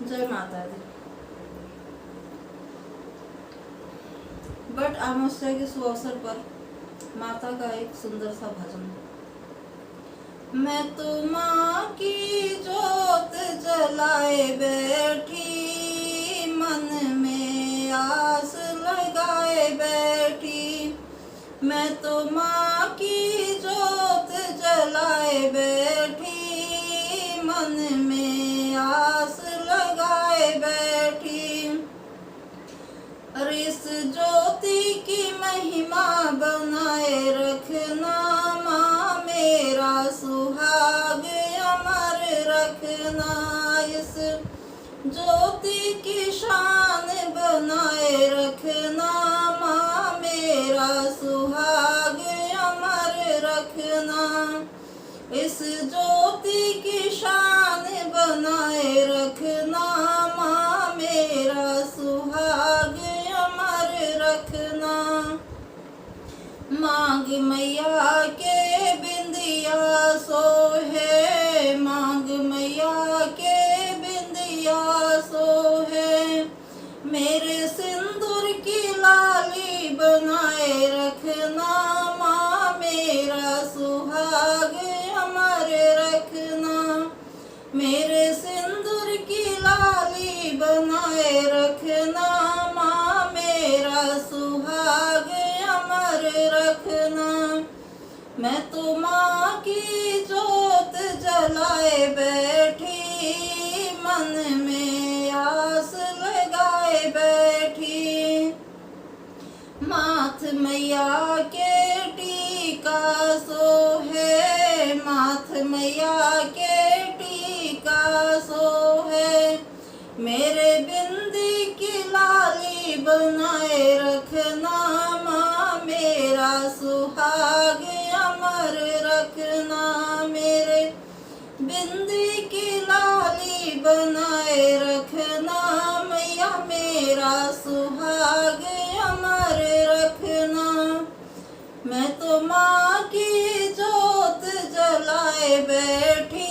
जय माता दी। बट अमावस्या के शुभ अवसर पर माता का एक सुंदर सा भजन। मैं तो माँ की जोत जलाए बैठी, मन में आस लगाए बैठी। मैं तो माँ की जोत जलाए बैठी, मन में आस लगाए बैठी। और इस ज्योति की महिमा बनाए रखना, माँ मेरा सुहाग अमर रखना। इस ज्योति की शान बनाए रखना, माँ मेरा सुहाग अमर रखना। इस ज्योति की शान बनाए रखना, माँ मेरा सुहाग अमर रखना। मांग मैया के बिंदिया सोहे, मांग मैया के बिंदिया सोहे। मेरे सिंदूर की लाली बनाए रखना, माँ मेरा सुहाग अमर रखना। मेरे सिंदूर की लाली बनाए रखना, माँ मेरा सुहाग अमर रखना। मैं तो माँ की जोत जलाए बैठी, मन में आस लगाए बैठी। माथ मैया के टीका सोहे, माथ मैया के टीका सोहे। मेरे बिंदी की लाली बनाए रखना, माँ मेरा सुहाग अमर रखना। मेरे बिंदी की लाली बनाए रखना, मैया मेरा सुहाग अमर रखना। मैं तो माँ की जोत जलाए बैठी,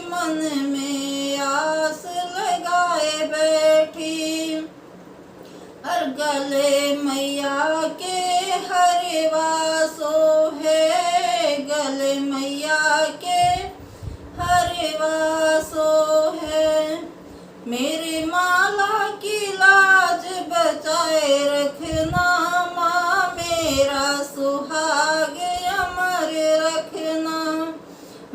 मन में आस लगाए बैठी। और गले मैया के हरवा सोहे, गले मैया के हरवा सोहे। मेरी माला की लाज बचाए रखना, माँ मेरा सुहाग अमर रखना।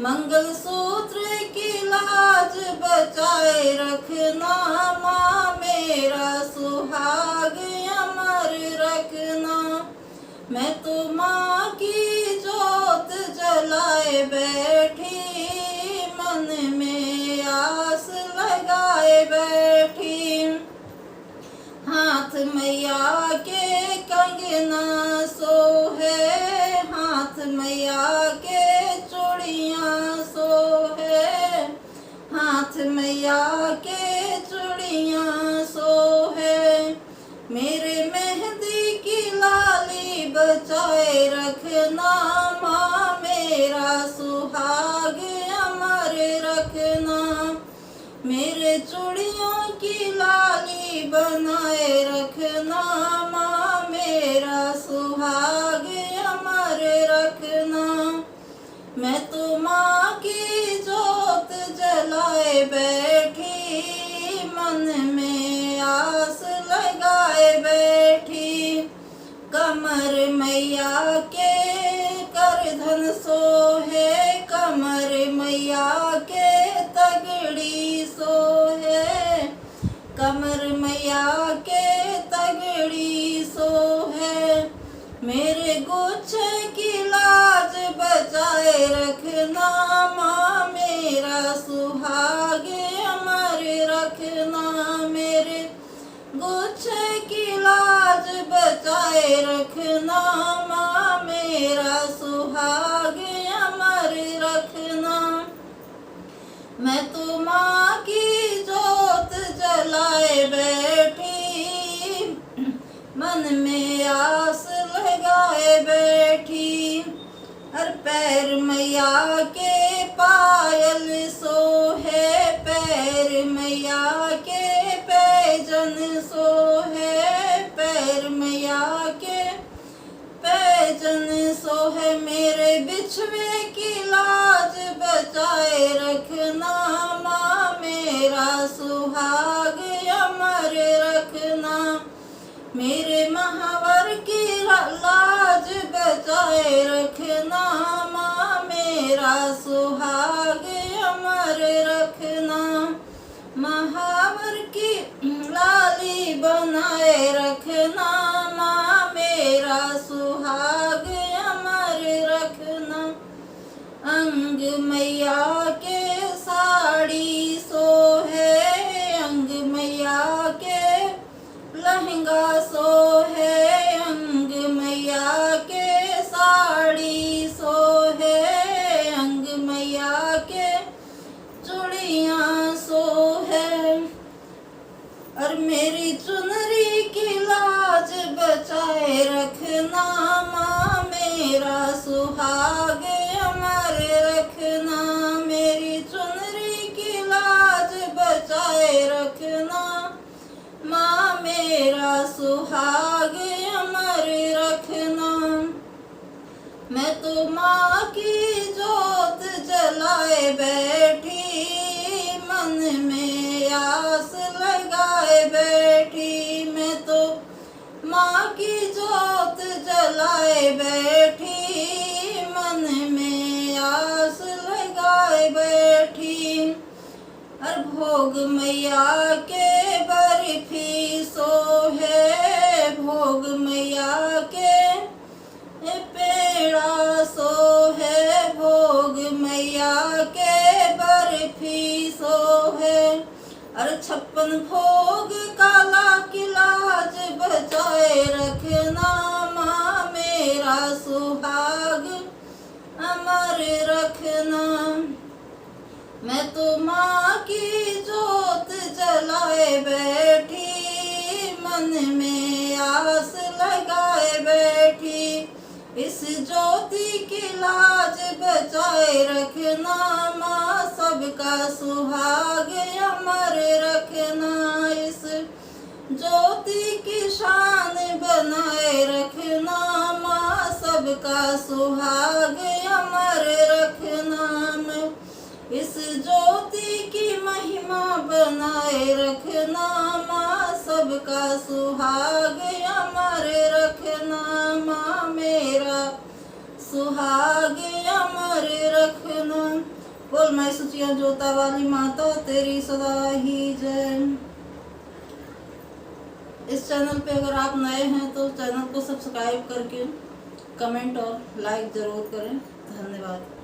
मंगलसूत्र की लाज बचाए रखना, माँ मेरा सुहाग अमर रखना। मैं तो माँ की जोत जलाए बैठी, मन में आस लगाए बैठी। हाथ मैया के कंगना सोहे, हाथ मैया के चूड़ियाँ सोहे। हाथ मैया के चूड़ियाँ सोहे। मेरे मेहंदी की लाली बचाए रखना, माँ मेरा सुहाग अमर रखना। मेरे चूड़ियों की लाली बनाए रखना, माँ मेरा सुहाग अमर रखना। मैं तो माँ की जोत जलाए बैठी, मन में आस लगाए बैठी। कमर मैया के करधन सोहे, कमर मैया के तगड़ी सोहे। कमर मैया के तगड़ी सोहे। मेरे गुच्छे की लाज बचाए रखना, माँ मेरा सुहाग अमर रखना। मेरे गुच्छे की लाज बचाए रखना, माँ मेरा सुहाग अमर रखना। मैं तो माँ की जोत जलाए बैठी, मन में आस लगाए बैठी। और पैर मैया के पायल सोहे, पैर मैया सोहे पैर मैया के पैजन सोहे मेरे बिछवे की लाज बचाए रखना माँ मेरा सुहाग अमर रखना मेरे महावर की लाज बचाए रखना माँ मेरा सुहाग अमर रखना महावर की लाली बनाए रखना माँ मेरा सुहाग अमर रखना अंग मैया के साड़ी सोहे अंग मैया के लहंगा सोहे अंग मैया के साड़ी सोहे अंग मैया के चूड़ियाँ सोहे और मेरी चुनरी की लाज बचाए रखना माँ मेरा सुहाग अमर रखना मेरी चुनरी की लाज बचाए रखना माँ मेरा सुहाग अमर रखना मैं तो माँ की जोत जलाए बैठी मन में आस लगाए बैठी मैं तो माँ की जोत जलाए बैठी मन में आस लगाए बैठी और भोग मैया के बर्फी सोहे भोग मैया के पेड़ा सोहे भोग मैया के बर्फी सोहे और 56 भोग काला की लाज बचाए रखना माँ मेरा सुहाग अमर रखना मैं तो माँ की जोत जलाए बैठी मन में आस लगाए बैठी इस ज्योति की लाज बचाए रखना माँ सबका सुहाग अमर रखना इस ज्योति की शान बनाए रखना माँ सबका सुहाग अमर रखना मैं इस ज्योति की महिमा बनाए रखना माँ सबका सुहाग अमर रखना माँ मेरा सुहाग अमर रखना। बोल मैं सुचिया जोता वाली माता तेरी सदा ही जय। इस चैनल पे अगर आप नए हैं तो चैनल को सब्सक्राइब करके कमेंट और लाइक जरूर करें। धन्यवाद।